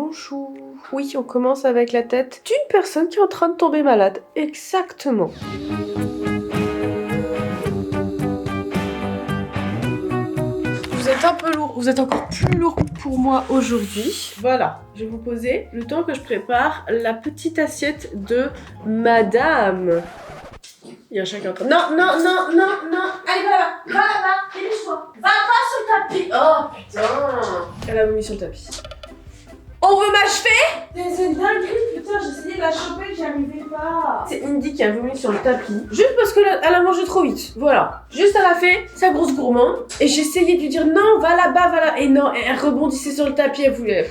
Bonjour. Oui, on commence avec la tête d'une personne qui est en train de tomber malade. Exactement. Vous êtes un peu lourd, vous êtes encore plus lourd pour moi aujourd'hui. Voilà, je vais vous poser le temps que je prépare la petite assiette de madame. Il y a chacun en train... Non, non, non, non, non. Allez, va là-bas, dépêche-toi. Va pas sur le tapis. Oh, putain. Elle a vomi sur le tapis. On veut m'achever? C'est une dinguerie, putain, j'ai essayé de la choper, j'y arrivais pas. C'est Indy qui a vomi sur le tapis, juste parce qu'elle a mangé trop vite. Voilà. Juste elle a fait sa grosse gourmand, et j'ai essayé de lui dire non, va là-bas, va là. Et non, elle rebondissait sur le tapis, elle voulait...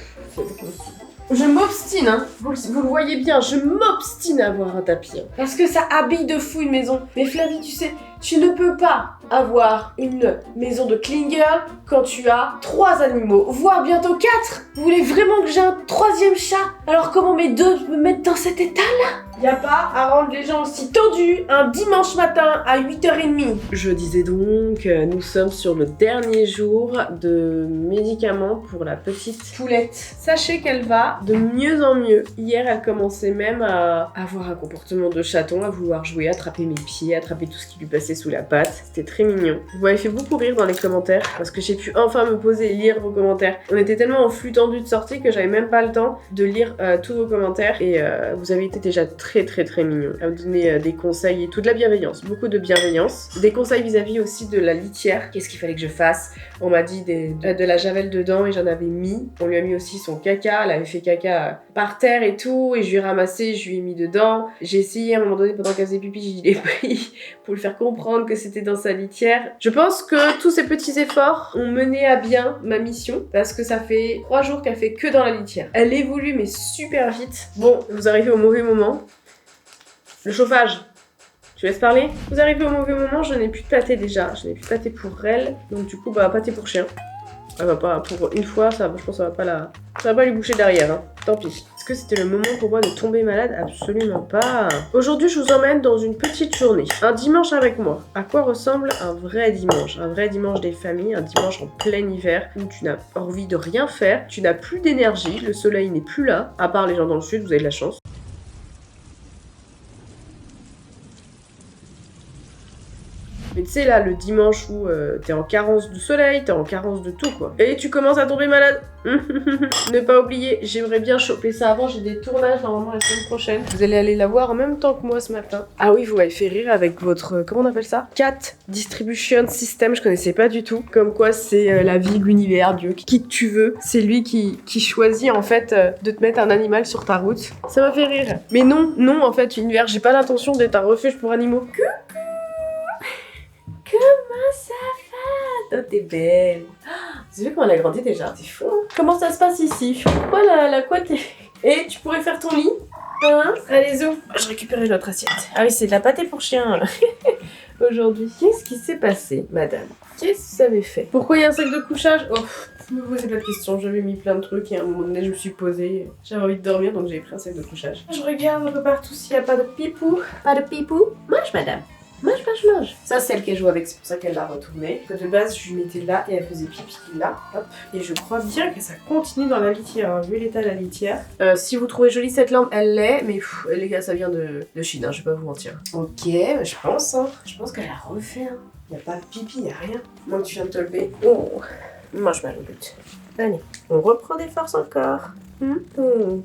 Je m'obstine, hein. Vous le voyez bien, je m'obstine à avoir un tapis. Hein. Parce que ça habille de fou une maison. Mais Flavie, tu sais, tu ne peux pas avoir une maison de clean girl quand tu as 3 animaux, voire bientôt 4. Vous voulez vraiment que j'ai un 3e chat? Alors comment mes 2 me mettent dans cet état-là? Y a pas à rendre les gens aussi tendus un dimanche matin à 8h30. Je disais donc, nous sommes sur le dernier jour de médicaments pour la petite poulette. Sachez qu'elle va de mieux en mieux. Hier, elle commençait même à avoir un comportement de chaton, à vouloir jouer, attraper mes pieds, attraper tout ce qui lui passait sous la patte. C'était très mignon. Vous m'avez fait beaucoup rire dans les commentaires parce que j'ai pu enfin me poser et lire vos commentaires. On était tellement en flux tendu de sortie que j'avais même pas le temps de lire tous vos commentaires et vous avez été déjà très mignon. À me donner des conseils et tout, de la bienveillance, beaucoup de bienveillance. Des conseils vis-à-vis aussi de la litière. Qu'est-ce qu'il fallait que je fasse? On m'a dit de la javel dedans et j'en avais mis. On lui a mis aussi son caca, elle avait fait caca par terre et tout et je lui ai ramassé, je lui ai mis dedans. J'ai essayé à un moment donné pendant qu'elle faisait pipi, je l'ai pris pour lui faire comprendre que c'était dans sa litière. Je pense que tous ces petits efforts ont mené à bien ma mission parce que ça fait 3 jours qu'elle fait que dans la litière. Elle évolue mais super vite. Bon, vous arrivez au mauvais moment. Le chauffage. Je laisse parler. Vous arrivez au mauvais moment, je n'ai plus de pâté déjà. Je n'ai plus de pâté pour elle. Donc du coup, pâté pour chien. Elle va pas, pour une fois, ça, je pense que ça va pas lui boucher derrière. Hein. Tant pis. Est-ce que c'était le moment pour moi de tomber malade? Absolument pas. Aujourd'hui, je vous emmène dans une petite journée. Un dimanche avec moi. À quoi ressemble un vrai dimanche? Un vrai dimanche des familles, un dimanche en plein hiver où tu n'as envie de rien faire, tu n'as plus d'énergie, le soleil n'est plus là. À part les gens dans le sud, vous avez de la chance. Mais tu sais là, le dimanche où t'es en carence de soleil, t'es en carence de tout quoi. Et tu commences à tomber malade. Ne pas oublier, j'aimerais bien choper ça avant, j'ai des tournages normalement la semaine prochaine. Vous allez aller la voir en même temps que moi ce matin. Ah oui, vous m'avez fait rire avec votre, comment on appelle ça? Cat Distribution System, je connaissais pas du tout. Comme quoi c'est la vie, l'univers, Dieu, qui tu veux. C'est lui qui choisit en fait de te mettre un animal sur ta route. Ça m'a fait rire. Mais non, en fait, univers, j'ai pas l'intention d'être un refuge pour animaux. Comment ça va? Oh, t'es belle. Vous avez vu comment elle a grandi déjà? C'est fou. Comment ça se passe ici? Pourquoi la couette est... Et tu pourrais faire ton lit? Hein? Allez, zo. Je récupérais notre assiette. Ah oui, c'est de la pâtée pour chien, là. Aujourd'hui. Qu'est-ce qui s'est passé, madame? Qu'est-ce que vous avez fait? Pourquoi il y a un sac de couchage? Oh, ne me posez pas de questions. J'avais mis plein de trucs et à un moment donné, je me suis posée. J'avais envie de dormir, donc j'ai pris un sac de couchage. Je regarde un peu partout s'il n'y a pas de pipou. Pas de pipou? Mange, madame. Mange. Ça, c'est elle qu'elle joue avec, c'est pour ça qu'elle l'a retournée. De base, je lui mettais là et elle faisait pipi là. Hop. Et je crois bien que ça continue dans la litière. Hein, vu l'état de la litière. Si vous trouvez jolie cette lampe, elle l'est. Mais les gars, ça vient de Chine, hein, je vais pas vous mentir. Ok, je pense. Hein. Je pense qu'elle a refait. Hein. Y a pas de pipi, y a rien. Moi, tu viens de te lever. Oh, mange ma louloute. Allez, on reprend des forces encore.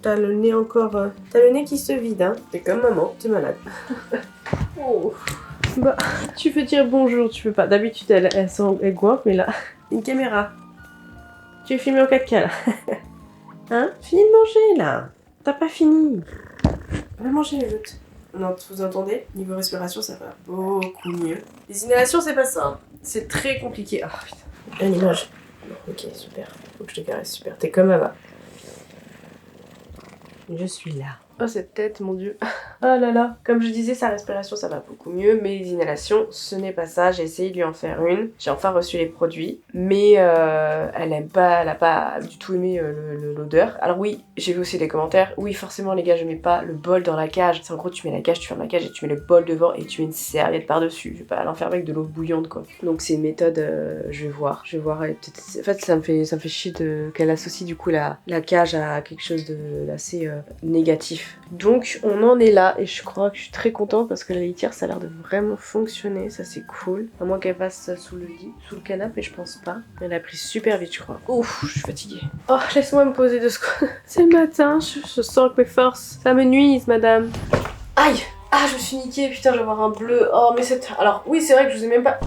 T'as le nez encore. T'as le nez qui se vide, hein. T'es comme maman, t'es malade. Oh. Bah, tu veux dire bonjour, tu peux pas. D'habitude, elle goinfre, mais là, une caméra. Tu es filmé en 4K, là. Hein? Fini de manger, là. T'as pas fini. Va manger les autres. Non, vous entendez? Niveau respiration, ça va beaucoup mieux. Les inhalations, c'est pas ça. Hein. C'est très compliqué. Ah, putain. Allez, mange. Ok, super. Faut que je te caresse, super. T'es comme Ava. Je suis là. Oh, cette tête, mon Dieu. Ah là là. Comme je disais, sa respiration ça va beaucoup mieux, mais les inhalations, ce n'est pas ça. J'ai essayé de lui en faire une. J'ai enfin reçu les produits, mais elle a pas du tout aimé l'odeur. Alors oui, j'ai vu aussi des commentaires. Oui, forcément les gars, je mets pas le bol dans la cage. C'est en gros, tu mets la cage, tu fermes la cage et tu mets le bol devant et tu mets une serviette par-dessus. Je vais pas l'enfermer avec de l'eau bouillante quoi. Donc c'est une méthode, je vais voir. En fait, ça me fait chier qu'elle associe du coup la cage à quelque chose d'assez négatif. Donc on en est là et je crois que je suis très contente parce que la litière ça a l'air de vraiment fonctionner, ça c'est cool. À moins qu'elle passe sous le lit, sous le canapé, je pense pas. Elle a pris super vite je crois. Ouf, je suis fatiguée. Oh, laisse-moi me poser 2 secondes. C'est le matin, je sens que mes forces, ça me nuise madame. Aïe. Ah, je me suis niquée, putain, je vais avoir un bleu. Oh, mais c'est... Alors, oui, c'est vrai que je vous ai même pas...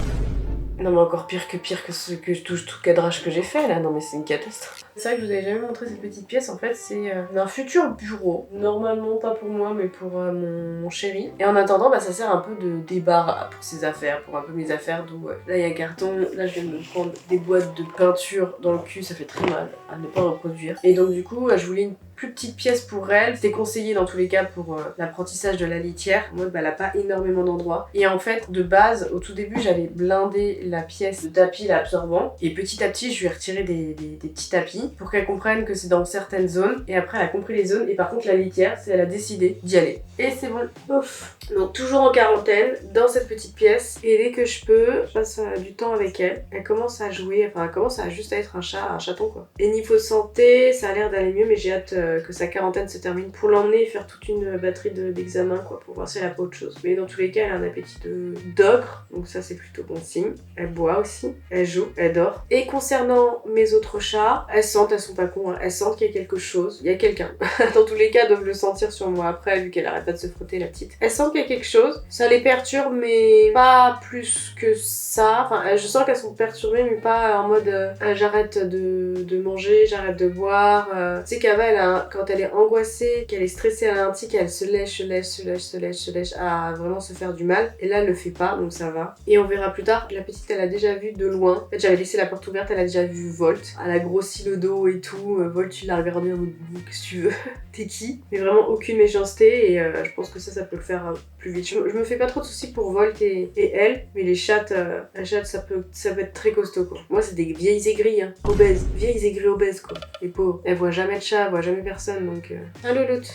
Non, mais encore pire que tout cadrage que j'ai fait, là. Non, mais c'est une catastrophe. C'est vrai que je vous avais jamais montré cette petite pièce. En fait, c'est un futur bureau. Normalement, pas pour moi, mais pour mon chéri. Et en attendant, bah, ça sert un peu de débarras pour ses affaires, pour un peu mes affaires. D'où là, il y a un carton. Là, je viens de me prendre des boîtes de peinture dans le cul. Ça fait très mal à ne pas reproduire. Et donc, du coup, je voulais une plus petite pièce pour elle. C'était conseillé dans tous les cas pour l'apprentissage de la litière. Moi, bah, elle a pas énormément d'endroits. Et en fait, de base, au tout début, j'avais blindé la pièce de tapis là, absorbant. Et petit à petit, je lui ai retiré des petits tapis pour qu'elle comprenne que c'est dans certaines zones. Et après, elle a compris les zones. Et par contre, la litière, elle a décidé d'y aller. Et c'est bon. Ouf. Donc, toujours en quarantaine, dans cette petite pièce. Et dès que je peux, je passe du temps avec elle. Elle commence à jouer. Enfin, elle commence à juste à être un chaton quoi. Et niveau santé, ça a l'air d'aller mieux, mais j'ai hâte que sa quarantaine se termine pour l'emmener et faire toute une batterie d'examens quoi, pour voir si elle a pas autre chose. Mais dans tous les cas, elle a un appétit d'ogre, donc ça c'est plutôt bon signe. Elle boit aussi, elle joue, elle dort. Et concernant mes autres chats, elles sentent, elles sont pas cons, hein, elles sentent qu'il y a quelque chose, il y a quelqu'un. Dans tous les cas, elles doivent le sentir sur moi après, vu qu'elle arrête pas de se frotter la petite. Elles sentent qu'il y a quelque chose, ça les perturbe, mais pas plus que ça. Enfin, je sens qu'elles sont perturbées, mais pas en mode j'arrête de manger, j'arrête de boire. Tu sais qu'avant, quand elle est angoissée, qu'elle est stressée, elle a un tic, elle se lèche à vraiment se faire du mal. Et là, elle le fait pas, donc ça va. Et on verra plus tard. La petite, elle a déjà vu de loin. En fait, j'avais laissé la porte ouverte, elle a déjà vu Volt. Elle a grossi le dos et tout. Volt, tu l'as regardé en mode, qu'est-ce que tu veux? T'es qui? Mais vraiment aucune méchanceté et je pense que ça peut le faire plus vite. Je me fais pas trop de soucis pour Volt et elle, mais les chattes, ça peut être très costaud quoi. Moi, c'est des vieilles aigries, hein, obèses. Vieilles aigries obèses quoi. Les pauvres. Elles voient jamais de chat, elles voient jamais personne donc. Allô, Lout.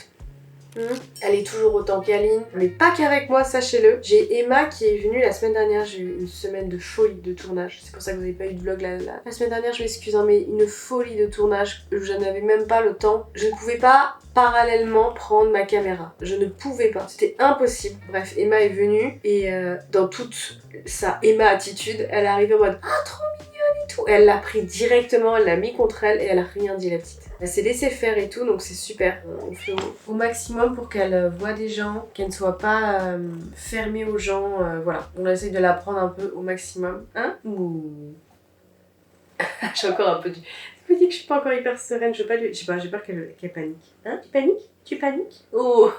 Elle est toujours autant câline, mais pas qu'avec moi, sachez-le. J'ai Emma qui est venue la semaine dernière, j'ai eu une semaine de folie de tournage. C'est pour ça que vous n'avez pas eu de vlog la semaine dernière, je m'excuse, hein, mais une folie de tournage. Je n'avais même pas le temps. Je ne pouvais pas parallèlement prendre ma caméra. Je ne pouvais pas. C'était impossible. Bref, Emma est venue et dans toute sa Emma attitude, elle est arrivée en mode « Ah, trop mignonne et tout !» Elle l'a pris directement, elle l'a mis contre elle et elle a rien dit la petite. Elle s'est laissée faire et tout, donc c'est super. On fait au maximum pour qu'elle voit des gens, qu'elle ne soit pas fermée aux gens. Voilà, on essaye de la prendre un peu au maximum. Hein? Ouh. J'ai encore un peu du... Je me dis que je suis pas encore hyper sereine, je veux pas lui... Je sais pas, j'ai peur qu'elle panique. Hein? Tu paniques? Tu paniques? Oh.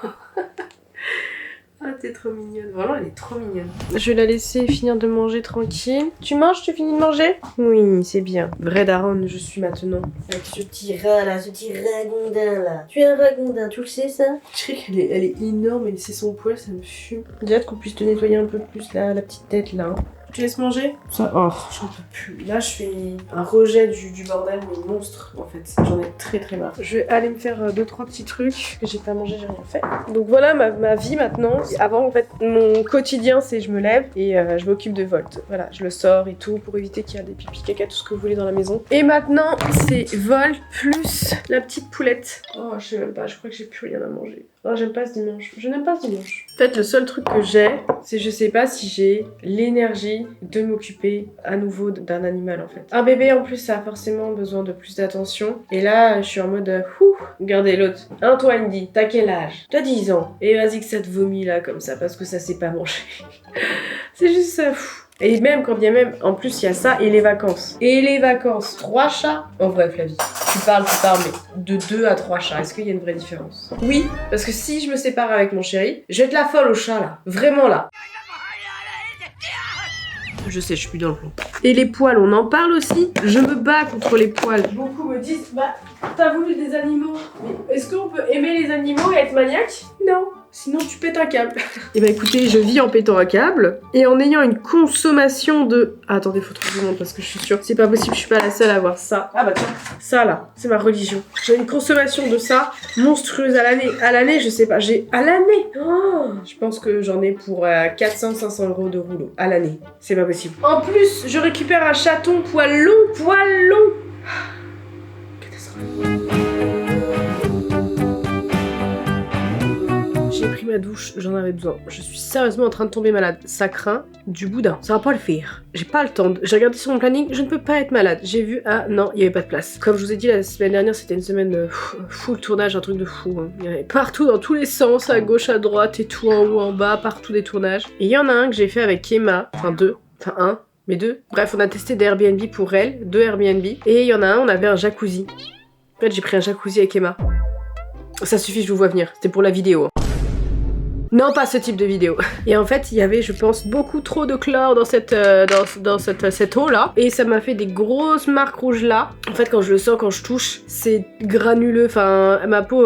Ah, t'es trop mignonne. Vraiment, elle est trop mignonne. Je vais la laisser finir de manger tranquille. Tu manges? Tu finis de manger? Oui, c'est bien. Vrai daronne, je suis maintenant. Avec ce petit rat là, ce petit ragondin là. Tu es un ragondin, tu le sais ça? Je sais qu'elle est énorme et laisser son poil, ça me fume. J'ai hâte qu'on puisse te nettoyer un peu plus la petite tête là. Tu laisses manger? Ça, oh, j'en peux plus. Là, je fais un rejet du bordel, mais monstre, en fait. J'en ai très très marre. Je vais aller me faire 2-3 petits trucs que j'ai pas mangé, j'ai rien fait. Donc voilà ma vie maintenant. Avant, en fait, mon quotidien, c'est je me lève et je m'occupe de Volt. Voilà, je le sors et tout pour éviter qu'il y ait des pipis, caca, tout ce que vous voulez dans la maison. Et maintenant, c'est Volt plus la petite poulette. Oh, je sais même pas, je crois que j'ai plus rien à manger. Oh, j'aime pas ce dimanche. Je n'aime pas ce dimanche. En fait, le seul truc que j'ai, c'est je sais pas si j'ai l'énergie de m'occuper à nouveau d'un animal en fait. Un bébé en plus, ça a forcément besoin de plus d'attention. Et là, je suis en mode regardez l'autre. Hein, toi, Andy, t'as quel âge? T'as 10 ans. Et vas-y que ça te vomit là comme ça parce que ça sait pas manger. C'est juste ça. Et même quand bien même, en plus il y a ça et les vacances. Et les vacances, 3 chats. En vrai, Flavie, tu parles, mais de 2 à 3 chats, est-ce qu'il y a une vraie différence? Oui, parce que si je me sépare avec mon chéri, je vais être la folle au chat là. Vraiment là. Je sais, je suis plus dans le plan. Et les poils, on en parle aussi. Je me bats contre les poils. Beaucoup me disent, bah, t'as voulu des animaux. Mais Est-ce qu'on peut aimer les animaux et être maniaque? Non. Sinon tu pètes un câble. Et bah écoutez, je vis en pétant un câble et en ayant une consommation de... Ah, attendez, faut trouver le monde parce que je suis sûre. C'est pas possible, je suis pas la seule à avoir ça. Ah bah tiens, ça là, c'est ma religion. J'ai une consommation de ça monstrueuse à l'année. À l'année, je sais pas, j'ai... À l'année oh, je pense que j'en ai pour 400-500 € de rouleau. À l'année. C'est pas possible. En plus, je récupère un chaton poil long, poil long. Catastrophe. J'ai pris ma douche, j'en avais besoin. Je suis sérieusement en train de tomber malade. Ça craint du boudin. Ça va pas le faire. J'ai pas le temps. J'ai regardé sur mon planning, je ne peux pas être malade. J'ai vu, ah non, il y avait pas de place. Comme je vous ai dit la semaine dernière, c'était une semaine full tournage, un truc de fou. Hein. Il y avait partout, dans tous les sens, à gauche, à droite et tout, en haut, en bas, partout des tournages. Et il y en a un que j'ai fait avec Emma, enfin un, mais deux. Bref, on a testé des Airbnb pour elle, 2 Airbnb. Et il y en a un, on avait un jacuzzi. En fait, j'ai pris un jacuzzi avec Emma. Ça suffit, je vous vois venir. C'était pour la vidéo. Non, pas ce type de vidéo. Et en fait, il y avait, je pense, beaucoup trop de chlore dans cette eau-là. Et ça m'a fait des grosses marques rouges là. En fait, quand je le sens, quand je touche, c'est granuleux. Enfin, ma peau,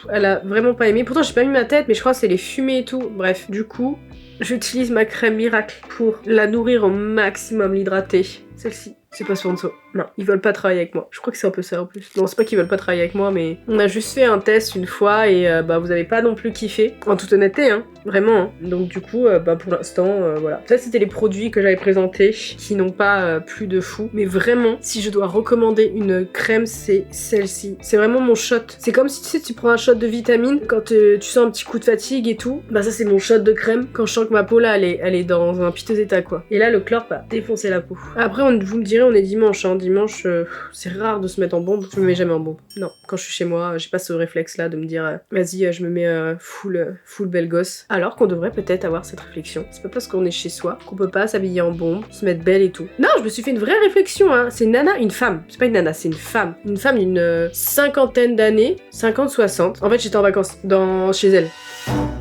elle a vraiment pas aimé. Pourtant, j'ai pas mis ma tête, mais je crois que c'est les fumées et tout. Bref, du coup, j'utilise ma crème miracle pour la nourrir au maximum, l'hydrater. Celle-ci. C'est pas sponsor. Non, ils veulent pas travailler avec moi. Je crois que c'est un peu ça en plus. Non, c'est pas qu'ils veulent pas travailler avec moi, mais on a juste fait un test une fois et bah vous avez pas non plus kiffé. En toute honnêteté, hein. Vraiment. Hein. Donc du coup, bah pour l'instant, voilà. Ça c'était les produits que j'avais présentés qui n'ont pas plus de fou. Mais vraiment, si je dois recommander une crème, c'est celle-ci. C'est vraiment mon shot. C'est comme si tu sais, tu prends un shot de vitamine quand tu sens un petit coup de fatigue et tout. Bah ça c'est mon shot de crème quand je sens que ma peau là, elle est dans un piteux état quoi. Et là le chlore va défoncer la peau. Après vous me direz, on est dimanche, hein. Dimanche, c'est rare de se mettre en bombe. Je me mets jamais en bombe. Non, quand je suis chez moi, j'ai pas ce réflexe là de me dire vas-y, je me mets full belle gosse. Alors qu'on devrait peut-être avoir cette réflexion. C'est pas parce qu'on est chez soi qu'on peut pas s'habiller en bombe, se mettre belle et tout. Non, je me suis fait une vraie réflexion, hein. C'est une nana, une femme. C'est pas une nana, c'est une femme. Une femme d'une cinquantaine d'années, 50-60. En fait, j'étais en vacances chez elle.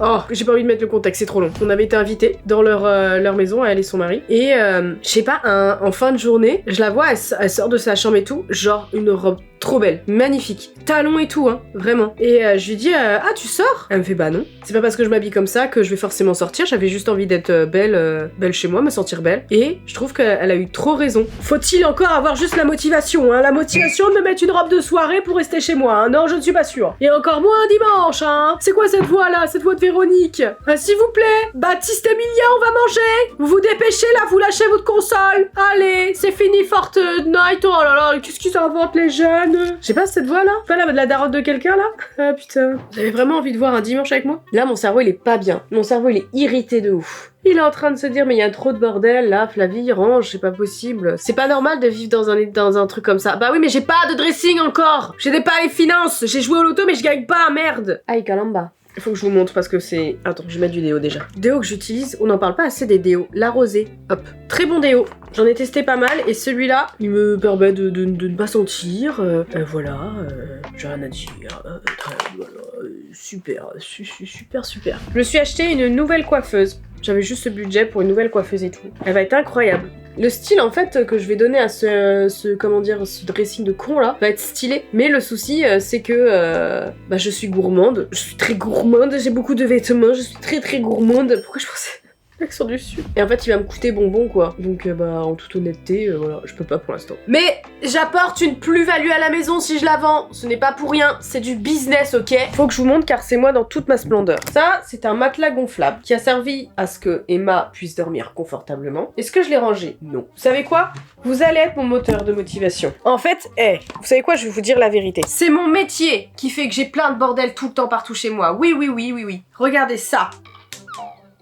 Oh, j'ai pas envie de mettre le contexte, c'est trop long. On avait été invités dans leur maison, elle et son mari. Et je sais pas, en fin de journée, je la vois, elle sort de sa chambre et tout, genre une robe trop belle, magnifique, talons et tout, hein, vraiment. Et je lui dis, ah tu sors? Elle me fait bah non. C'est pas parce que je m'habille comme ça que je vais forcément sortir, j'avais juste envie d'être belle chez moi, me sentir belle. Et je trouve qu'elle a eu trop raison. Faut-il encore avoir juste la motivation, hein, la motivation de me mettre une robe de soirée pour rester chez moi, hein? Non, je ne suis pas sûre. Et encore moins un dimanche, hein. C'est quoi cette voix là, cette voix de Véronique? S'il vous plaît, Baptiste Emilia, on va manger. Vous vous dépêchez là, vous lâchez votre console. Allez, c'est fini Fortnite. Oh là là, qu'est-ce qu'ils inventent les jeunes? Je sais pas cette voix là. Pas la darotte de quelqu'un là? Ah putain. J'avais vraiment envie de voir un dimanche avec moi. Là, mon cerveau il est pas bien. Mon cerveau il est irrité de ouf. Il est en train de se dire mais il y a trop de bordel là, Flavie, range, c'est pas possible. C'est pas normal de vivre dans un truc comme ça. Bah oui mais j'ai pas de dressing encore. J'ai pas les finances. J'ai joué au loto mais je gagne pas, merde. Aïe Kalamba. Il faut que je vous montre parce que c'est... Attends, je vais mettre du déo déjà. Déo que j'utilise, on n'en parle pas assez des déos. La rosée, hop. Très bon déo. J'en ai testé pas mal et celui-là, il me permet de ne pas sentir. Voilà, j'ai rien à dire. Voilà, super. Je me suis acheté une nouvelle coiffeuse. J'avais juste ce budget pour une nouvelle coiffeuse et tout. Elle va être incroyable. Le style en fait que je vais donner à ce dressing de con là va être stylé. Mais le souci c'est que bah, je suis gourmande. Je suis très gourmande, j'ai beaucoup de vêtements, je suis très gourmande. Pourquoi je pensais l'accent du sud? Et en fait il va me coûter bonbon quoi. Donc bah en toute honnêteté, voilà, je peux pas pour l'instant. Mais j'apporte une plus-value à la maison si je la vends. Ce n'est pas pour rien, c'est du business, ok? Faut que je vous montre car c'est moi dans toute ma splendeur. Ça, c'est un matelas gonflable qui a servi à ce que Emma puisse dormir confortablement. Est-ce que je l'ai rangé? Non. Vous savez quoi? Vous allez être mon moteur de motivation. En fait, vous savez quoi? Je vais vous dire la vérité. C'est mon métier qui fait que j'ai plein de bordel tout le temps partout chez moi. Oui. Regardez ça.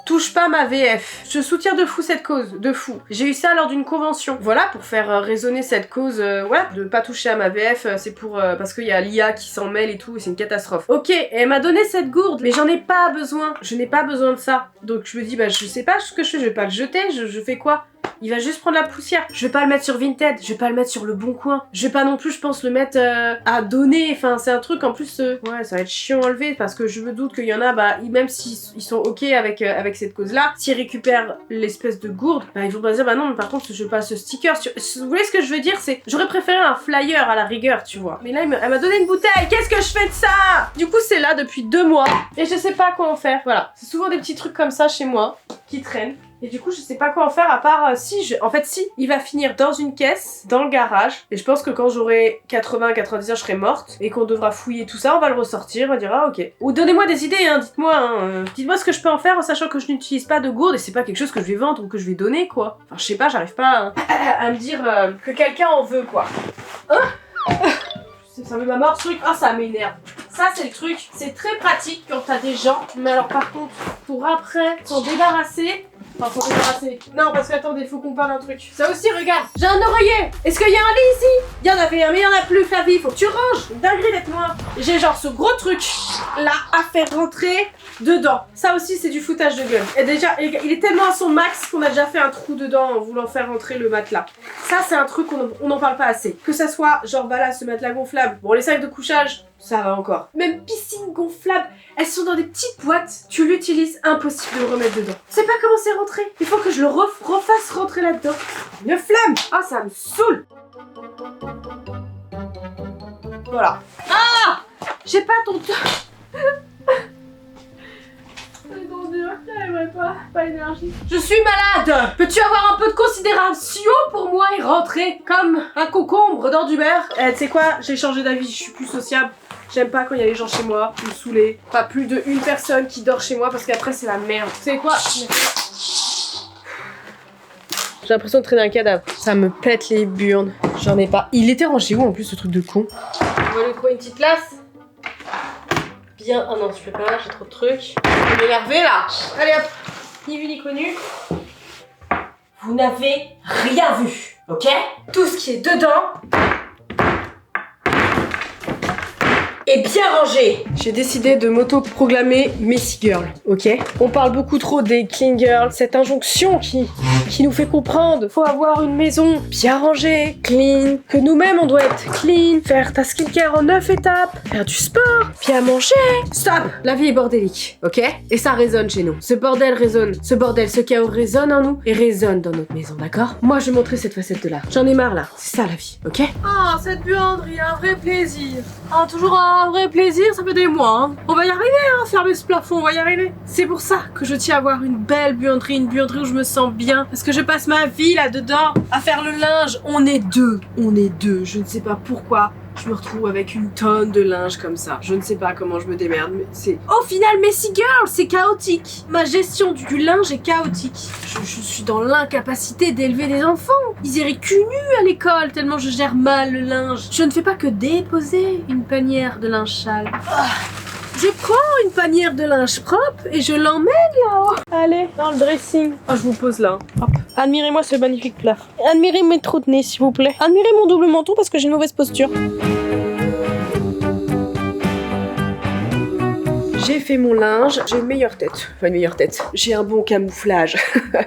Touche pas ma VF. Je soutiens de fou cette cause, de fou. J'ai eu ça lors d'une convention. Voilà, pour faire résonner cette cause, voilà, de pas toucher à ma VF, c'est pour... parce qu'il y a l'IA qui s'en mêle et tout, et c'est une catastrophe. Ok, elle m'a donné cette gourde, mais j'en ai pas besoin. Je n'ai pas besoin de ça. Donc je me dis, bah je sais pas ce que je fais, je vais pas le jeter, je fais quoi? il va juste prendre la poussière. Je vais pas le mettre sur Vinted, je vais pas le mettre sur Le Bon Coin. Je vais pas non plus, je pense, le mettre à donner. Enfin, c'est un truc en plus, ouais, ça va être chiant à enlever parce que je me doute qu'il y en a, bah, même s'ils sont ok avec cette cause-là, s'ils récupèrent l'espèce de gourde, bah, ils vont pas dire, bah non, mais par contre, je veux pas ce sticker. Vous voyez ce que je veux dire? C'est, j'aurais préféré un flyer à la rigueur, tu vois. Mais là, elle m'a donné une bouteille. Qu'est-ce que je fais de ça? Du coup, c'est là depuis 2 mois et je sais pas quoi en faire. Voilà, c'est souvent des petits trucs comme ça chez moi qui traînent. Et du coup, je sais pas quoi en faire à part en fait, il va finir dans une caisse, dans le garage. Et je pense que quand j'aurai 80-90 ans, je serai morte. Et qu'on devra fouiller tout ça, on va le ressortir, on va dire, ah ok. Ou donnez-moi des idées, hein, dites-moi ce que je peux en faire en sachant que je n'utilise pas de gourde et c'est pas quelque chose que je vais vendre ou que je vais donner, quoi. Enfin, je sais pas, j'arrive pas à me dire que quelqu'un en veut, quoi. Hein? Ça me mort ce truc. Ah, ça m'énerve. Ça, c'est le truc. C'est très pratique quand t'as des gens. Mais alors, par contre, pour après s'en débarrasser. Enfin, s'en débarrasser. Non, parce que attendez, il faut qu'on parle d'un truc. Ça aussi, regarde. J'ai un oreiller. Est-ce qu'il y a un lit ici? Il y en avait un, mais il y en a plus, Flavie. Faut que tu ranges. Une dinguerie d'être moi. J'ai genre ce gros truc là à faire rentrer dedans. Ça aussi, c'est du foutage de gueule. Et déjà, il est tellement à son max qu'on a déjà fait un trou dedans en voulant faire rentrer le matelas. Ça, c'est un truc on n'en parle pas assez. Que ça soit genre, bah là, ce matelas gonflable. Bon, les sacs de couchage, ça va encore. Même piscine gonflable, elles sont dans des petites boîtes. Tu l'utilises, impossible de le remettre dedans. Tu sais pas comment c'est rentré. Il faut que je le refasse rentrer là-dedans. Une flemme. Ah, ça me saoule. Voilà. Ah, j'ai pas ton temps. Pas énergie. Je suis malade. Peux-tu avoir un peu de considération pour moi et rentrer comme un concombre dans du beurre? Tu sais quoi? J'ai changé d'avis, je suis plus sociable. J'aime pas quand il y a les gens chez moi, me saouler. Pas plus de une personne qui dort chez moi parce qu'après c'est la merde. Tu sais quoi? J'ai l'impression de traîner un cadavre. Ça me pète les burnes. J'en ai pas. Il était rangé où en plus ce truc de con? On va lui trouver une petite place. Bien. Oh non, je peux pas, j'ai trop de trucs. Je vais m'énerver là. Allez hop. Ni vu ni connu. Vous n'avez rien vu, ok? Tout ce qui est dedans est bien rangé. J'ai décidé de m'auto-proclamer Messy Girl, ok? On parle beaucoup trop des clean girls, cette injonction qui nous fait comprendre faut avoir une maison bien rangée, clean, que nous-mêmes on doit être clean, faire ta skincare en 9 étapes, faire du sport, bien manger. Stop! La vie est bordélique, ok? Et ça résonne chez nous. Ce bordel résonne, ce chaos résonne en nous et résonne dans notre maison, d'accord? Moi je vais montrer cette facette de là. J'en ai marre là, c'est ça la vie, ok? Ah, cette buanderie, un vrai plaisir. Ah, toujours un vrai plaisir, ça fait des mois, hein. On va y arriver, hein, fermer ce plafond, on va y arriver. C'est pour ça que je tiens à avoir une belle buanderie, une buanderie où je me sens bien. Parce que je passe ma vie là-dedans à faire le linge. On est deux, je ne sais pas pourquoi. Je me retrouve avec une tonne de linge comme ça. Je ne sais pas comment je me démerde, mais c'est... Au final, Messy Girl, c'est chaotique. Ma gestion du linge est chaotique. Je suis dans l'incapacité d'élever des enfants. Ils iraient cul nu à l'école tellement je gère mal le linge. Je ne fais pas que déposer une panière de linge sale. Je prends une panière de linge propre et je l'emmène là-haut. Allez, dans le dressing. Oh, je vous pose là. Hop. Admirez-moi ce magnifique plat. Admirez mes trous de nez, s'il vous plaît. Admirez mon double menton parce que j'ai une mauvaise posture. J'ai fait mon linge, j'ai une meilleure tête. Enfin, une meilleure tête. J'ai un bon camouflage.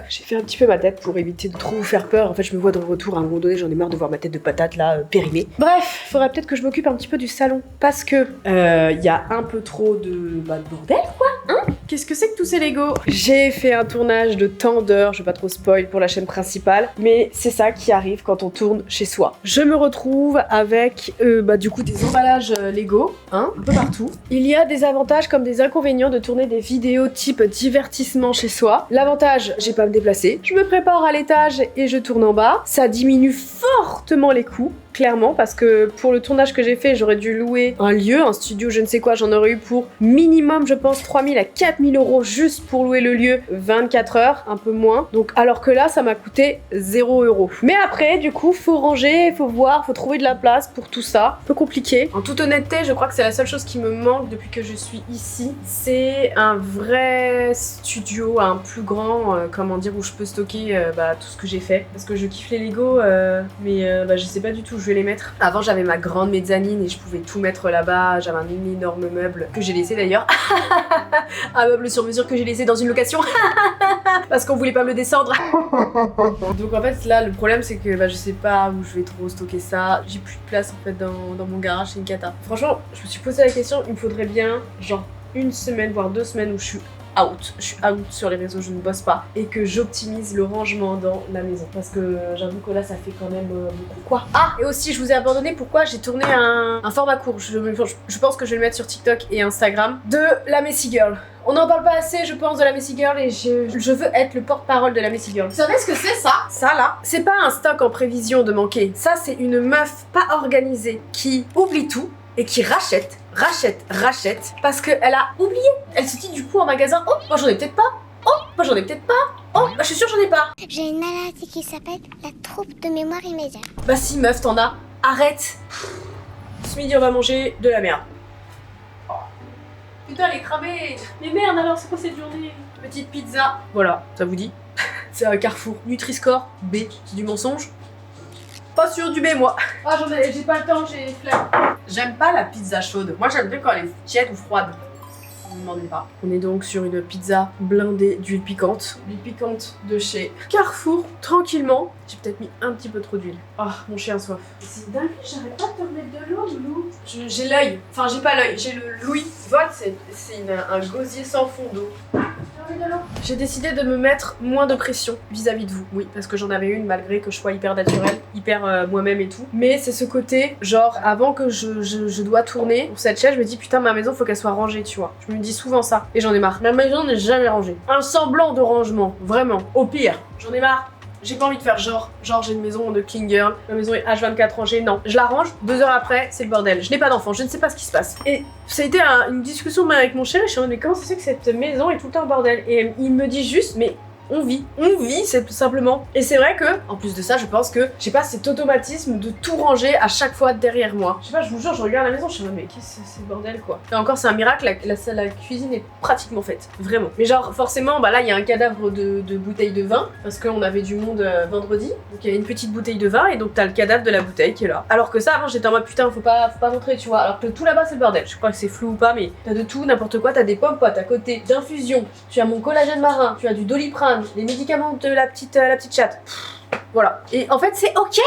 J'ai fait un petit peu ma tête pour éviter de trop vous faire peur. En fait, je me vois dans le retour à un moment donné, j'en ai marre de voir ma tête de patate là, périmée. Bref, faudrait peut-être que je m'occupe un petit peu du salon. Parce que y a un peu trop de bordel, quoi. Hein? Qu'est-ce que c'est que tous ces Legos? J'ai fait un tournage de tant d'heures, je vais pas trop spoil pour la chaîne principale, mais c'est ça qui arrive quand on tourne chez soi. Je me retrouve avec du coup des emballages Lego, hein, un peu partout. Il y a des avantages comme des inconvénients de tourner des vidéos type divertissement chez soi. L'avantage, j'ai pas à me déplacer. Je me prépare à l'étage et je tourne en bas. Ça diminue fortement les coûts. Clairement, parce que pour le tournage que j'ai fait, j'aurais dû louer un lieu, un studio, je ne sais quoi, j'en aurais eu pour minimum, je pense, 3 000 à 4 000 euros juste pour louer le lieu 24 heures, un peu moins. Donc, alors que là, ça m'a coûté 0 euros. Mais après, du coup, faut ranger, faut voir, faut trouver de la place pour tout ça. Un peu compliqué. En toute honnêteté, je crois que c'est la seule chose qui me manque depuis que je suis ici. C'est un vrai studio, un plus grand, comment dire, où je peux stocker tout ce que j'ai fait. Parce que je kiffe les Lego, mais je sais pas du tout je vais les mettre. Avant j'avais ma grande mezzanine et je pouvais tout mettre là-bas. J'avais un énorme meuble que j'ai laissé d'ailleurs. Un meuble sur mesure que j'ai laissé dans une location. Parce qu'on voulait pas me le descendre. Donc en fait là le problème c'est que je sais pas où je vais trop stocker ça. J'ai plus de place en fait dans mon garage, c'est une cata. Franchement je me suis posé la question, il me faudrait bien genre une semaine voire 2 semaines où je suis out. Je suis out sur les réseaux, je ne bosse pas. Et que j'optimise le rangement dans la maison. Parce que j'avoue que là, ça fait quand même beaucoup. Quoi. Ah, et aussi, je vous ai abandonné pourquoi j'ai tourné un format court. Je pense que je vais le mettre sur TikTok et Instagram. De la Messy Girl. On n'en parle pas assez, je pense, de la Messy Girl et je veux être le porte-parole de la Messy Girl. Vous savez ce que c'est ça? Ça là, c'est pas un stock en prévision de manquer. Ça, c'est une meuf pas organisée qui oublie tout et qui rachète parce qu'elle a oublié. Elle se dit du coup en magasin, oh, moi j'en ai peut-être pas. Oh, moi j'en ai peut-être pas. Oh, je suis sûre j'en ai pas. J'ai une maladie qui s'appelle la trouble de mémoire immédiate. Bah si meuf, t'en as. Arrête. Ce midi on va manger de la merde. Oh. Putain elle est cramée. Mais merde alors c'est quoi cette journée? Petite pizza. Voilà, ça vous dit? C'est un Carrefour. Nutri-Score B. C'est du mensonge? Pas sûr du B moi. Ah j'ai pas le temps, j'ai flemme. J'aime pas la pizza chaude. Moi j'aime bien quand elle est tiède ou froide. Ne me demandez pas. On est donc sur une pizza blindée d'huile piquante. L'huile piquante de chez Carrefour. Tranquillement. J'ai peut-être mis un petit peu trop d'huile. Ah, mon chien a soif. C'est dingue, j'arrête pas de te remettre de l'eau, Loulou. J'ai l'œil. Enfin, j'ai pas l'œil, j'ai le louis. Voilà, c'est un gosier sans fond d'eau. J'ai décidé de me mettre moins de pression vis-à-vis de vous. Oui, parce que j'en avais une malgré que je sois hyper naturelle, hyper moi-même et tout. Mais c'est ce côté, genre, avant que je dois tourner pour cette chaîne, je me dis putain, ma maison, faut qu'elle soit rangée, tu vois. Je me dis souvent ça. Et j'en ai marre. Ma maison n'est jamais rangée. Un semblant de rangement, vraiment. Au pire, j'en ai marre. J'ai pas envie de faire genre j'ai une maison de clean girl, ma maison est H24 rangée, non. Je la range, 2 heures après, c'est le bordel. Je n'ai pas d'enfant, je ne sais pas ce qui se passe. Et ça a été une discussion avec mon chéri, je suis en mode mais comment ça se fait que cette maison est tout le temps bordel? Et il me dit juste, mais on vit, c'est tout simplement. Et c'est vrai que, en plus de ça, je pense que j'ai pas cet automatisme de tout ranger à chaque fois derrière moi. Je sais pas, je vous jure, je regarde la maison, je suis en mode mais qu'est-ce que c'est le bordel quoi. Et encore, c'est un miracle, la cuisine est pratiquement faite, vraiment. Mais genre, forcément, bah là, il y a un cadavre de bouteille de vin, parce qu'on avait du monde vendredi, donc il y a une petite bouteille de vin, et donc t'as le cadavre de la bouteille qui est là. Alors que ça, avant, j'étais en mode putain, faut pas montrer, tu vois. Alors que tout là-bas, c'est le bordel. Je crois que c'est flou ou pas, mais t'as de tout, n'importe quoi, t'as des pommes potes à côté, d'infusion, tu as mon collagène marin, tu as du Doliprane, les médicaments de la petite chatte. Voilà. Et en fait, c'est ok.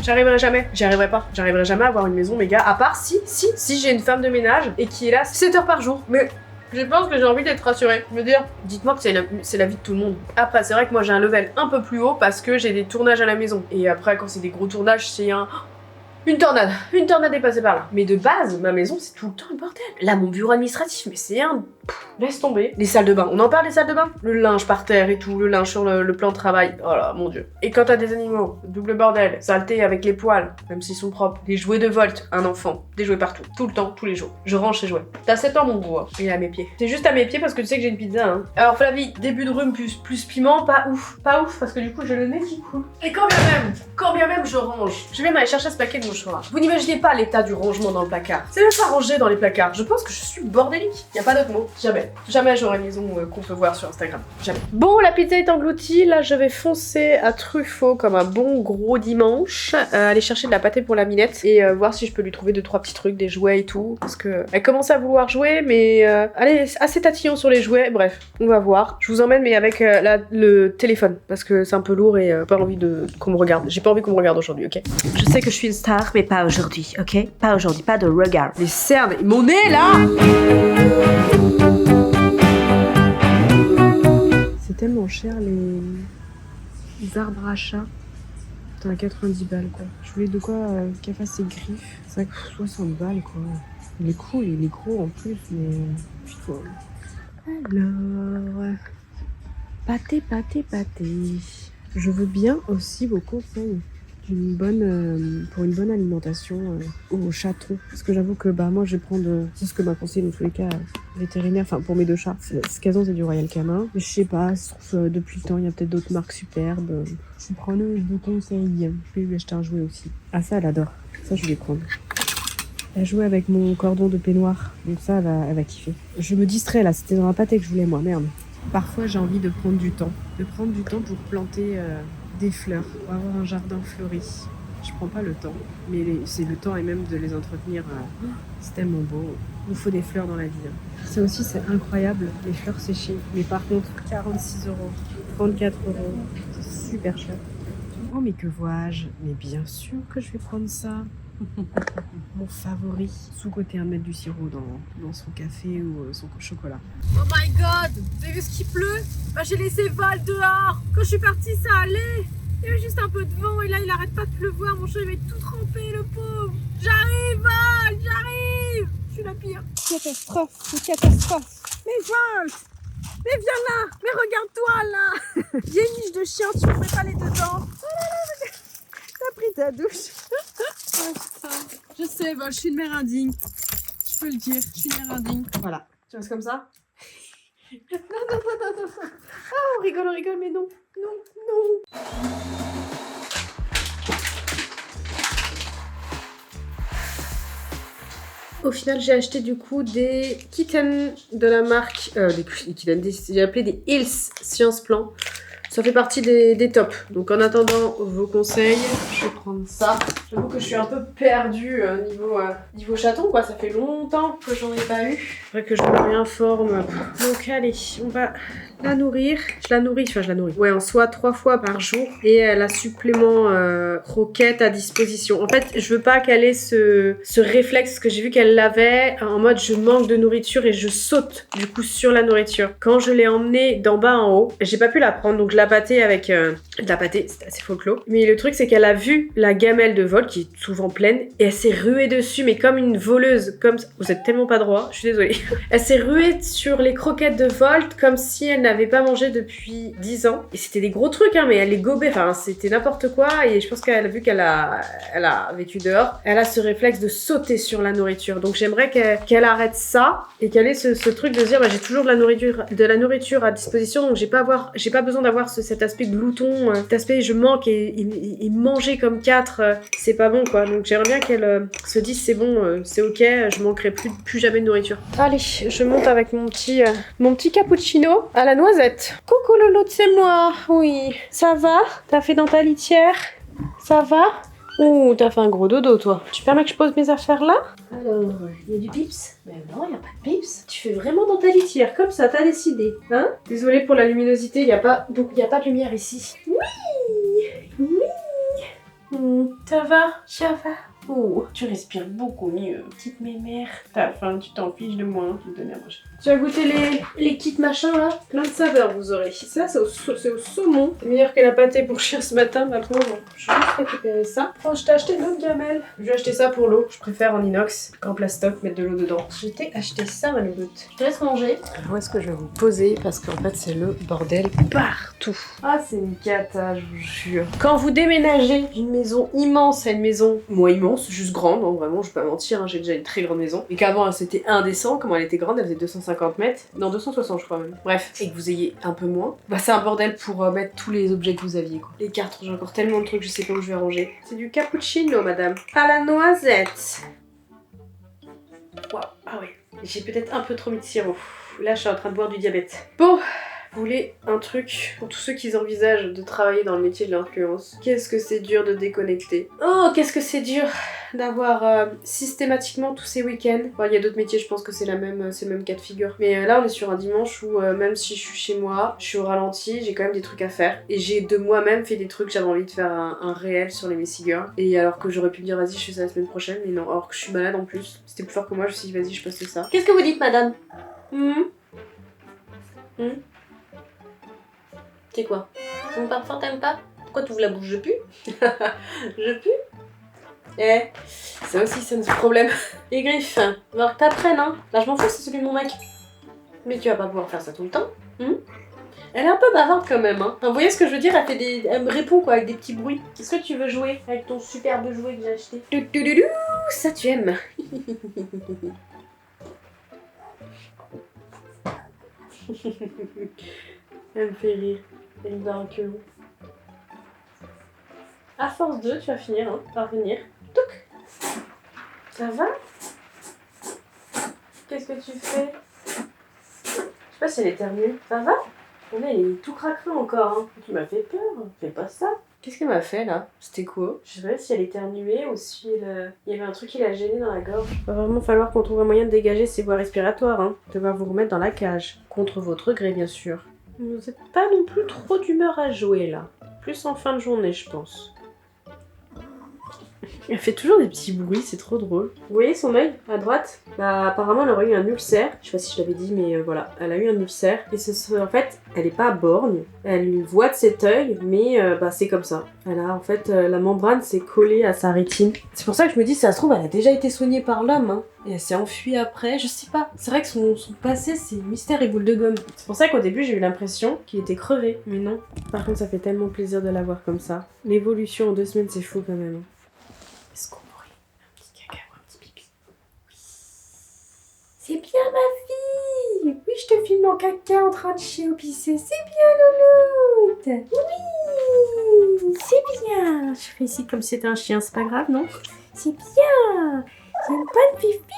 J'arriverai jamais, j'y arriverai pas. J'arriverai jamais à avoir une maison méga, à part si j'ai une femme de ménage et qui est là 7 heures par jour. Mais je pense que j'ai envie d'être rassurée. Je veux dire, dites-moi que c'est la vie de tout le monde. Après, c'est vrai que moi j'ai un level un peu plus haut parce que j'ai des tournages à la maison. Et après, quand c'est des gros tournages, c'est une tornade est passée par là. Mais de base, ma maison, c'est tout le temps un bordel. Là, mon bureau administratif, mais c'est un... Laisse tomber. Les salles de bain, on en parle des salles de bain? Le linge par terre et tout, le linge sur le plan de travail. Oh là, mon dieu. Et quand t'as des animaux, double bordel, saleté avec les poils, même s'ils sont propres, des jouets de Volt, un enfant, des jouets partout, tout le temps, tous les jours. Je range ces jouets. T'as 7 ans, mon gros, hein. Il est à mes pieds. C'est juste à mes pieds parce que tu sais que j'ai une pizza, hein. Alors Flavie, début de rhume plus piment, pas ouf, parce que du coup j'ai le nez qui coule. Et quand bien même je range. Je vais même aller chercher ce paquet de mouchoirs. Vous n'imaginez pas l'état du rangement dans le placard. C'est même pas rangé dans les placards. Je pense que je suis bordélique. Y a pas d'autre mot. Jamais j'aurai une maison qu'on peut voir sur Instagram. Jamais. Bon, la pizza est engloutie. Là, je vais foncer à Truffaut comme un bon gros dimanche. Aller chercher de la pâtée pour la minette et voir si je peux lui trouver 2-3 petits trucs, des jouets et tout. Parce que elle commence à vouloir jouer, mais elle est assez tatillon sur les jouets. Bref, on va voir. Je vous emmène, mais avec le téléphone parce que c'est un peu lourd et pas envie qu'on me regarde. J'ai pas envie qu'on me regarde aujourd'hui, ok? Je sais que je suis une star, mais pas aujourd'hui, ok? Pas aujourd'hui, pas de regard. Les cernes, mon nez là! C'est tellement cher les arbres à chat. Putain, 90 balles quoi. Je voulais de quoi qu'elle fasse ses griffes. Ça coûte 60 balles quoi. Il est cool, il est gros en plus, mais putain. Alors, pâté. Je veux bien aussi vos conseils pour une bonne alimentation au chaton. Parce que j'avoue que moi je vais prendre, c'est ce que m'a conseillé dans tous les cas vétérinaire, enfin pour mes 2 chats. Ce qu'elles ont c'est du Royal Canin. Mais je sais pas, je trouve depuis le temps il y a peut-être d'autres marques superbes. Je suis preneuse de conseils. Je vais lui acheter un jouet aussi. Ah ça elle adore, ça je vais prendre. Elle jouait avec mon cordon de peignoir, donc ça elle va kiffer. Je me distrais là, c'était dans la pâtée que je voulais moi, merde. Parfois j'ai envie de prendre du temps pour planter des fleurs pour avoir un jardin fleuri. Je prends pas le temps, mais c'est le temps et même de les entretenir. C'est tellement beau. Il faut des fleurs dans la vie. Ça aussi, c'est incroyable, les fleurs séchées. Mais par contre, 46 €, 34 €, c'est super cher. Oh, mais que vois-je? Mais bien sûr que je vais prendre ça. Mon favori. Sous-côté à mettre du sirop dans son café ou son chocolat. Oh my god! Vous avez vu ce qu'il pleut? Bah, j'ai laissé Val dehors. Quand je suis partie, ça allait. Il y avait juste un peu de vent et là, il arrête pas de pleuvoir. Mon chat, il va être tout trempé, le pauvre. J'arrive, Val! J'arrive! Je suis la pire. Catastrophe, une catastrophe. Mais Val! Mais viens là! Mais regarde-toi là! Il y a une niche de chien, tu ne peux pas aller dedans. Oh là là, t'as pris ta douche. Oh putain. Je sais, Val, je suis une mère indigne. Je peux le dire, je suis une mère indigne. Voilà. Tu restes comme ça? Non. Ah, on rigole, mais non. Non. Au final, j'ai acheté du coup des kittens de la marque... des kittens, j'ai appelé des Hills Science Plan. Ça fait partie des tops. Donc en attendant vos conseils, je vais prendre ça. J'avoue que je suis un peu perdue niveau chaton, quoi. Ça fait longtemps que j'en ai pas eu. Faudrait que je me réinforme. Donc allez, on va la nourrir. Je la nourris. Ouais, en soi 3 fois par jour. Et elle a supplément croquettes à disposition. En fait, je veux pas qu'elle ait ce réflexe que j'ai vu qu'elle l'avait, en mode je manque de nourriture et je saute du coup sur la nourriture. Quand je l'ai emmenée d'en bas en haut, j'ai pas pu la prendre, donc je la pâtée avec de la pâtée, c'était assez folklore. Mais le truc c'est qu'elle a vu la gamelle de vol qui est souvent pleine et elle s'est ruée dessus, mais comme une voleuse, comme vous êtes tellement pas droit, je suis désolée. Elle s'est ruée sur les croquettes de Volt comme si elle n'avait pas mangé depuis 10 ans. Et c'était des gros trucs, hein, mais elle les gobait, enfin c'était n'importe quoi. Et je pense qu'elle a vu qu'elle a vécu dehors, elle a ce réflexe de sauter sur la nourriture. Donc j'aimerais qu'elle arrête ça et qu'elle ait ce truc de se dire bah, j'ai toujours de la nourriture à disposition, donc j'ai pas besoin d'avoir cet aspect glouton, cet aspect je manque et manger comme 4, c'est pas bon quoi. Donc j'aimerais bien qu'elle se dise c'est bon, c'est ok, je manquerai plus jamais de nourriture. Allez, je monte avec mon petit cappuccino à la noisette. Coucou Lolo, c'est moi. Oui, ça va? T'as fait dans ta litière? Ça va? Ouh, t'as fait un gros dodo, toi. Tu permets que je pose mes affaires là? Alors, il y a du pips? Mais non, il n'y a pas de pips. Tu fais vraiment dans ta litière, comme ça, t'as décidé. Hein? Désolée pour la luminosité, il n'y a pas de lumière ici. Oui! Ça va? Oh, tu respires beaucoup mieux. Petite mémère. T'as faim, tu t'en fiches de moi, tu te donnes à manger. Tu as goûté les kits machins là? Plein de saveurs vous aurez. Ça, c'est au saumon. C'est meilleur que la pâtée pour chien ce matin, maintenant. Bon, je vais juste récupérer ça. Oh, je t'ai acheté une autre gamelle. Je vais acheter ça pour l'eau. Je préfère en inox qu'en plastoc, mettre de l'eau dedans. Je t'ai acheté ça, ma louloute. Je te laisse manger. Où est-ce que je vais vous poser? Parce qu'en fait, c'est le bordel partout. Ah, c'est une cata, je vous jure. Quand vous déménagez d'une maison immense à une maison moins immense, juste grande, hein, vraiment, je vais pas mentir, hein, j'ai déjà une très grande maison. Et qu'avant, c'était indécent, comment elle était grande, elle faisait 250 mètres. Non, 260 je crois même. Bref, et que vous ayez un peu moins, bah c'est un bordel pour mettre tous les objets que vous aviez quoi. Les cartes, j'ai encore tellement de trucs, je sais pas où je vais ranger. C'est du cappuccino madame. À la noisette. Waouh, ah ouais. J'ai peut-être un peu trop mis de sirop. Là je suis en train de boire du diabète. Bon, vous voulez un truc pour tous ceux qui envisagent de travailler dans le métier de l'influence. Qu'est-ce que c'est dur de déconnecter. Oh, qu'est-ce que c'est dur d'avoir systématiquement tous ces week-ends. Bon, il y a d'autres métiers, je pense que c'est le même cas de figure. Mais là, on est sur un dimanche où même si je suis chez moi, je suis au ralenti, j'ai quand même des trucs à faire. Et j'ai de moi-même fait des trucs, j'avais envie de faire un réel sur les Messy Girls. Et alors que j'aurais pu me dire, vas-y, je fais ça la semaine prochaine, mais non, alors que je suis malade en plus. C'était plus fort que moi, je me suis dit, vas-y, je poste ça. Qu'est-ce que vous dites, madame? C'est quoi? Mon parfum, t'aimes pas? Pourquoi tu ouvres la bouche? Je pue? Je pue? Eh, ça aussi, c'est un problème. Les griffes, alors que t'apprennes, hein. Là, je m'en fous, c'est celui de mon mec. Mais tu vas pas pouvoir faire ça tout le temps. Elle est un peu bavarde quand même, hein. Vous voyez ce que je veux dire? Elle me répond quoi, avec des petits bruits. Est-ce que tu veux jouer avec ton superbe jouet que j'ai acheté? Ça tu aimes. Elle me fait rire. Elle me va que à force de, tu vas finir hein, par venir. Touc. Ça va? Qu'est-ce que tu fais? Je sais pas si elle éternue. Ça va? Mais il est tout craqué encore, hein. Tu m'as fait peur, fais pas ça. Qu'est-ce qu'elle m'a fait là? C'était quoi? Je sais pas si elle éternuait ou si il y avait un truc qui l'a gênée dans la gorge. Il va vraiment falloir qu'on trouve un moyen de dégager ses voies respiratoires, hein. De devoir vous remettre dans la cage. Contre votre gré, bien sûr. Vous n'êtes pas non plus trop d'humeur à jouer là. Plus en fin de journée, je pense. Elle fait toujours des petits bruits, c'est trop drôle. Vous voyez son œil à droite? Bah apparemment elle aurait eu un ulcère. Je sais pas si je l'avais dit mais voilà, elle a eu un ulcère. Et en fait, elle est pas borgne. Elle voit de cet œil, mais bah c'est comme ça. Elle a en fait, la membrane s'est collée à sa rétine. C'est pour ça que je me dis, si ça se trouve, elle a déjà été soignée par l'homme, hein. Et elle s'est enfuie après, je sais pas. C'est vrai que son passé, c'est mystère et boule de gomme. C'est pour ça qu'au début, j'ai eu l'impression qu'il était crevé. Mais non. Par contre, ça fait tellement plaisir de la voir comme ça. L'évolution en 2 semaines, c'est fou quand même. Est-ce qu'on aurait un petit caca ou un petit pipi? Oui. C'est bien ma fille. Oui, je te filme mon caca en train de chier au pisser. C'est bien, Louloute. Oui, c'est bien. Je fais ici comme si c'était un chien, c'est pas grave, non? C'est bien. C'est une bonne pipi.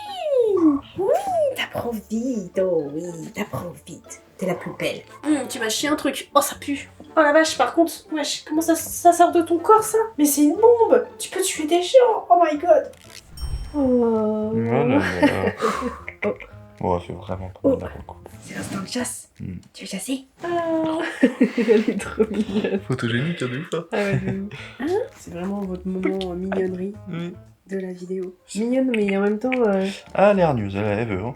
Oui, t'apprends vite. Oh oui, t'apprends vite. T'es la plus belle. Tu m'as chié un truc. Oh, ça pue. Oh la vache, par contre, wesh, comment ça sort de ton corps, ça? Mais c'est une bombe. Tu peux tuer des gens. Oh my god. Oh. Voilà. Oh, c'est vraiment pas mal pour le coup. C'est l'instant de chasse. Tu veux chasser? Oh. Elle est trop mignonne. Photogénique, de ouf. Ah ouais, de ouf. Hein? C'est vraiment votre moment mignonnerie Oui. de la vidéo. Mignonne, mais en même temps... Ah, l'air news, elle veut, hein.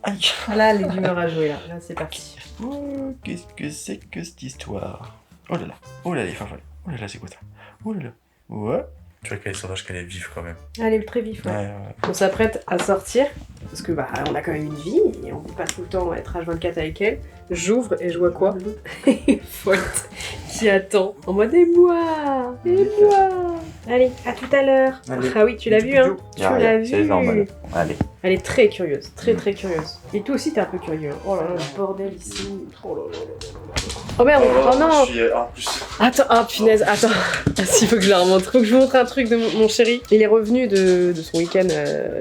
Aïe. Ah là, elle est d'humeur à jouer, là. Là, c'est parti. Oh, qu'est-ce que c'est que cette histoire? Oh là là. Oh là, les farfales. Oh là là, c'est quoi ça? Oh là là. Ouais. Tu vois qu'elle est sauvage, qu'elle est vive quand même. Elle est très vif, ouais. Ouais. On s'apprête à sortir, parce que bah on a quand même une vie, et on peut pas tout le temps être H24 avec elle. J'ouvre et je vois quoi? Folte qui attend, en mode émoi. Allez, à tout à l'heure. Allez. Ah oui, tu l'as vu, hein? Tu l'as vu. C'est normal. Allez. Elle est très curieuse, très curieuse. Et toi aussi t'es un peu curieux. Oh là là, le bordel ici. Oh là là là là. Oh merde, oh non. En plus. Attends, oh punaise, attends. Ah, si, faut que je la remonte. Faut que je vous montre un truc de mon chéri. Il est revenu de son week-end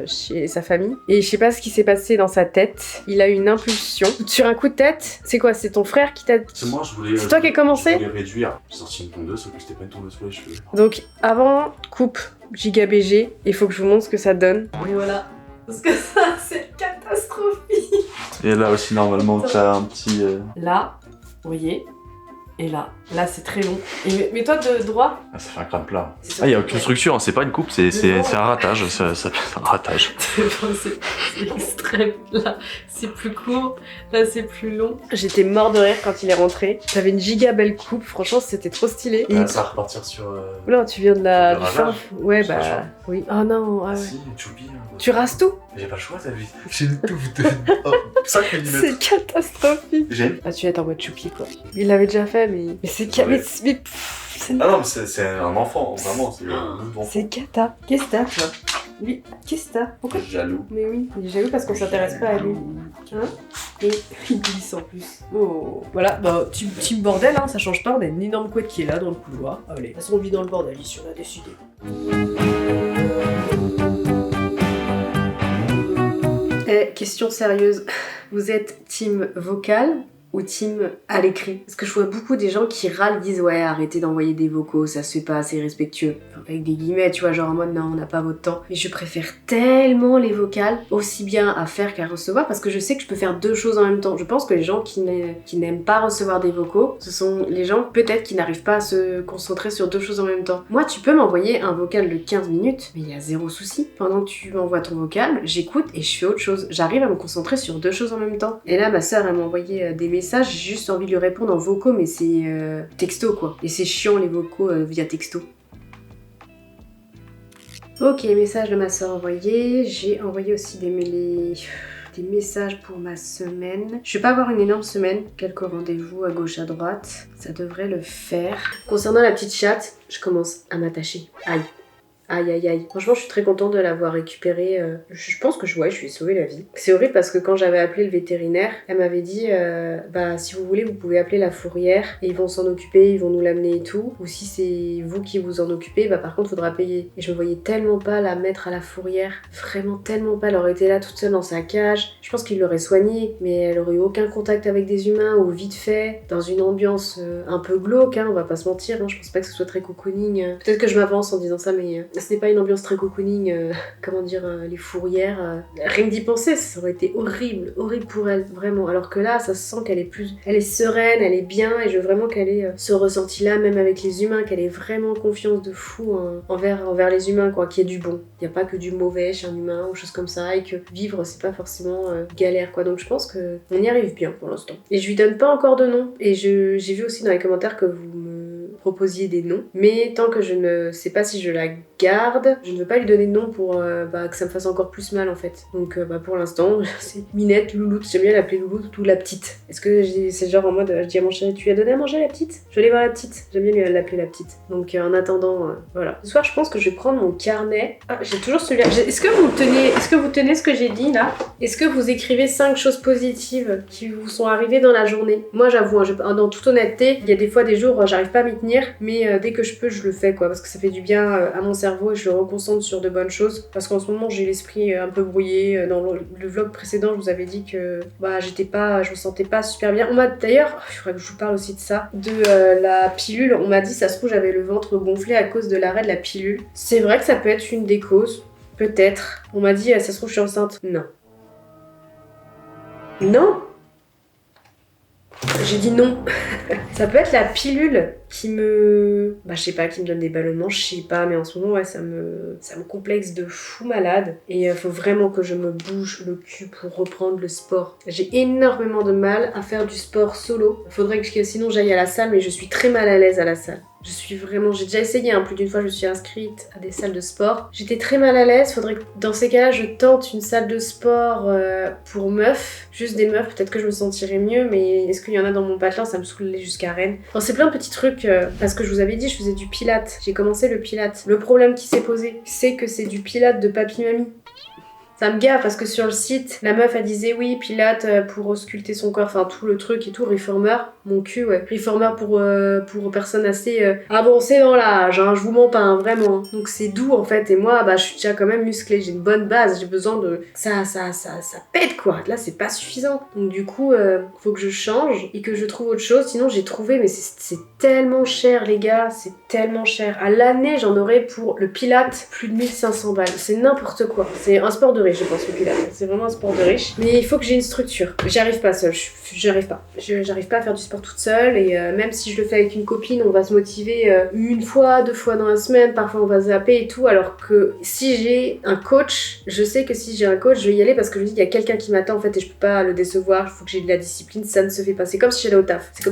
chez sa famille. Et je sais pas ce qui s'est passé dans sa tête. Il a eu une impulsion. Sur un coup de tête, c'est quoi? C'est ton frère qui t'a... C'est moi, je voulais. C'est toi qui as commencé? Je voulais réduire. J'ai sorti une tondeuse, sauf que c'était pas une tondeuse pour les cheveux. Donc, avant, coupe giga BG. Il faut que je vous montre ce que ça donne. Et voilà. Parce que ça, c'est catastrophique. Et là aussi, normalement, t'as un petit. Là, vous voyez? Et là c'est très long. Et mets-toi de droit. Ah, ça fait un crâne plat. Ah, il y a aucune structure, hein, c'est pas une coupe, c'est un ratage. C'est un ratage. C'est extrême. Là, c'est plus court. Là, c'est plus long. J'étais mort de rire quand il est rentré. T'avais une giga belle coupe. Franchement, c'était trop stylé. Ah, ça va repartir sur. Là, tu viens de la. Le ravage. Ouais, Sur bah. la chambre. Oui. Oh non, ah ouais. Si, Choupi. Hein. Tu rases tout? J'ai pas le choix, t'as vu. J'ai une touffe de. Oh, 5 mm. C'est catastrophique. J'ai. Ah, tu vas être en mode choupi, quoi. Il l'avait déjà fait, mais c'est Ouais. c'est Ah non, mais c'est un enfant, vraiment. C'est un enfant. c'est cata. Qu'est-ce que t'as, toi? Lui, qu'est-ce que t'as? Pourquoi? Jaloux. Mais oui, il est jaloux parce qu'on s'intéresse pas à lui. Hein? Et il glisse en plus. Oh. Voilà, bah, team bordel, hein, ça change pas. On a une énorme couette qui est là dans le couloir. Allez, de toute façon, on vit dans le bordel ici, on a décidé. Question sérieuse. Vous êtes team vocal ou team à l'écrit? Parce que je vois beaucoup des gens qui râlent, disent ouais, arrêtez d'envoyer des vocaux, ça se fait pas assez respectueux. Enfin, avec des guillemets, tu vois, genre en mode non, on n'a pas votre temps. Mais je préfère tellement les vocales, aussi bien à faire qu'à recevoir, parce que je sais que je peux faire 2 choses en même temps. Je pense que les gens qui n'aiment pas recevoir des vocaux, ce sont les gens peut-être qui n'arrivent pas à se concentrer sur 2 choses en même temps. Moi, tu peux m'envoyer un vocal de 15 minutes, mais il y a 0 souci. Pendant que tu m'envoies ton vocal, j'écoute et je fais autre chose. J'arrive à me concentrer sur 2 choses en même temps. Et là, ma soeur, elle m'a envoyé des messages, j'ai juste envie de lui répondre en vocaux, mais c'est texto quoi. Et c'est chiant les vocaux via texto. Ok, message de ma soeur envoyé. J'ai envoyé aussi des messages pour ma semaine. Je vais pas avoir une énorme semaine. Quelques rendez-vous à gauche à droite. Ça devrait le faire. Concernant la petite chatte, je commence à m'attacher. Aïe. Aïe aïe aïe. Franchement, je suis très contente de l'avoir récupérée. Je pense que je lui ai sauvé la vie. C'est horrible parce que quand j'avais appelé le vétérinaire, elle m'avait dit bah si vous voulez, vous pouvez appeler la fourrière et ils vont s'en occuper, ils vont nous l'amener et tout. Ou si c'est vous qui vous en occupez, bah par contre, faudra payer. Et je me voyais tellement pas la mettre à la fourrière. Vraiment tellement pas. Elle aurait été là toute seule dans sa cage. Je pense qu'il l'aurait soignée, mais elle aurait eu aucun contact avec des humains ou vite fait, dans une ambiance un peu glauque, hein, on va pas se mentir. Hein, je pense pas que ce soit très cocooning. Peut-être que je m'avance en disant ça, mais ce n'est pas une ambiance très cocooning, comment dire, les fourrières. Rien que d'y penser, ça aurait été horrible, horrible pour elle, vraiment. Alors que là, ça se sent qu'elle est elle est sereine, elle est bien, et je veux vraiment qu'elle ait ce ressenti-là, même avec les humains, qu'elle ait vraiment confiance de fou envers les humains, quoi, qu'il y ait du bon. Il n'y a pas que du mauvais chez un humain ou choses comme ça, et que vivre, c'est pas forcément galère, quoi. Donc je pense que on y arrive bien pour l'instant. Et je lui donne pas encore de nom, et j'ai vu aussi dans les commentaires que vous me proposiez des noms, mais tant que je ne sais pas si je la garde, je ne veux pas lui donner de nom pour que ça me fasse encore plus mal en fait. Donc pour l'instant, c'est Minette, Louloute, j'aime bien l'appeler Louloute ou la petite. Est-ce que c'est genre en mode, je dis à mon chéri, tu lui as donné à manger la petite? Je vais aller voir la petite, j'aime bien l'appeler la petite. Donc en attendant, voilà. Ce soir, je pense que je vais prendre mon carnet. Ah, j'ai toujours celui-là. Est-ce que vous tenez ce que j'ai dit là? Est-ce que vous écrivez 5 choses positives qui vous sont arrivées dans la journée? Moi j'avoue, dans toute honnêteté, il y a des fois des jours j'arrive pas à m'y tenir, mais dès que je peux, je le fais quoi, parce que ça fait du bien à mon cerveau et je le reconcentre sur de bonnes choses. Parce qu'en ce moment, j'ai l'esprit un peu brouillé. Dans le vlog précédent, je vous avais dit que je me sentais pas super bien. On m'a d'ailleurs, il faudrait que je vous parle aussi de ça, de la pilule. On m'a dit, ça se trouve, j'avais le ventre gonflé à cause de l'arrêt de la pilule. C'est vrai que ça peut être une des causes, peut-être. On m'a dit, ça se trouve, je suis enceinte. Non. Non. J'ai dit non. Ça peut être la pilule qui me... je sais pas, qui me donne des ballonnements, je sais pas, mais en ce moment, ouais, ça me complexe de fou malade. Et faut vraiment que je me bouge le cul pour reprendre le sport. J'ai énormément de mal à faire du sport solo. Faudrait que sinon j'aille à la salle, mais je suis très mal à l'aise à la salle. J'ai déjà essayé, plus d'une fois je me suis inscrite à des salles de sport. J'étais très mal à l'aise, faudrait que dans ces cas-là je tente une salle de sport pour meufs, juste des meufs, peut-être que je me sentirais mieux, mais est-ce qu'il y en a dans mon patelin? Ça me saoulait jusqu'à Rennes. Enfin, c'est plein de petits trucs, parce que je vous avais dit, je faisais du pilates, j'ai commencé le pilates. Le problème qui s'est posé, c'est que c'est du pilates de papy-mamie. Ça me gave parce que sur le site, la meuf elle disait oui, pilates pour ausculter son corps, enfin tout le truc et tout, reformer, mon cul, ouais. Reformer pour personnes assez avancées dans l'âge, hein, je vous mens pas, hein, vraiment. Donc c'est doux en fait, et moi, je suis déjà quand même musclée, j'ai une bonne base, j'ai besoin de... Ça pète quoi, là c'est pas suffisant. Donc du coup, faut que je change et que je trouve autre chose, sinon j'ai trouvé, mais c'est tellement cher les gars, c'est tellement cher. À l'année, j'en aurais pour le pilates plus de 1500 balles, c'est n'importe quoi. C'est un sport de riche, je pense, le pilates. C'est vraiment un sport de riche. Mais il faut que j'ai une structure. J'y arrive pas seule. J'arrive pas. J'arrive pas à faire du sport toute seule. Et même si je le fais avec une copine, on va se motiver une fois, 2 fois dans la semaine. Parfois, on va zapper et tout. Alors que si j'ai un coach, je sais que si j'ai un coach, je vais y aller parce que je me dis qu'il y a quelqu'un qui m'attend en fait et je peux pas le décevoir. Il faut que j'ai de la discipline. Ça ne se fait pas. C'est comme si j'allais au taf. Il faut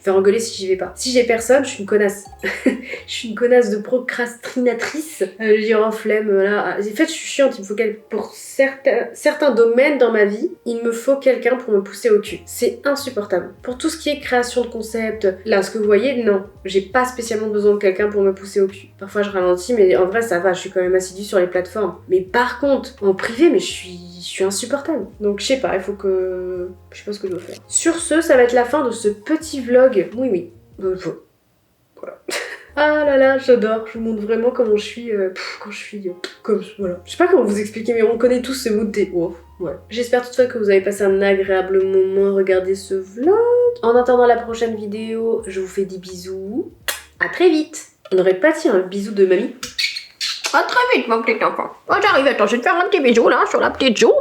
faire engueuler si j'y vais pas. Si j'ai personne, je suis une connasse. Je suis une connasse de procrastinatrice. J'ai en flemme là. En fait, je suis chiante. Il me faut pour certains domaines dans ma vie, il me faut quelqu'un pour me pousser au cul. C'est insupportable. Pour tout ce qui est création de concepts, là, ce que vous voyez, non. J'ai pas spécialement besoin de quelqu'un pour me pousser au cul. Parfois, je ralentis, mais en vrai, ça va. Je suis quand même assidue sur les plateformes. Mais par contre, en privé, mais je suis insupportable. Donc, je sais pas, il faut que... Je sais pas ce que je dois faire. Sur ce, ça va être la fin de ce petit vlog. Oui. Voilà. Ah là là, j'adore, je vous montre vraiment comment je suis quand je suis comme voilà. Je sais pas comment vous expliquer, mais on connaît tous ce mood des ouf. Ouais. J'espère toutefois que vous avez passé un agréable moment à regarder ce vlog. En attendant la prochaine vidéo, je vous fais des bisous. À très vite. On aurait pas dit un bisou de mamie? À très vite, mon petit enfant. Oh, j'arrive, attends, je vais te faire un petit bisou là sur la petite joue.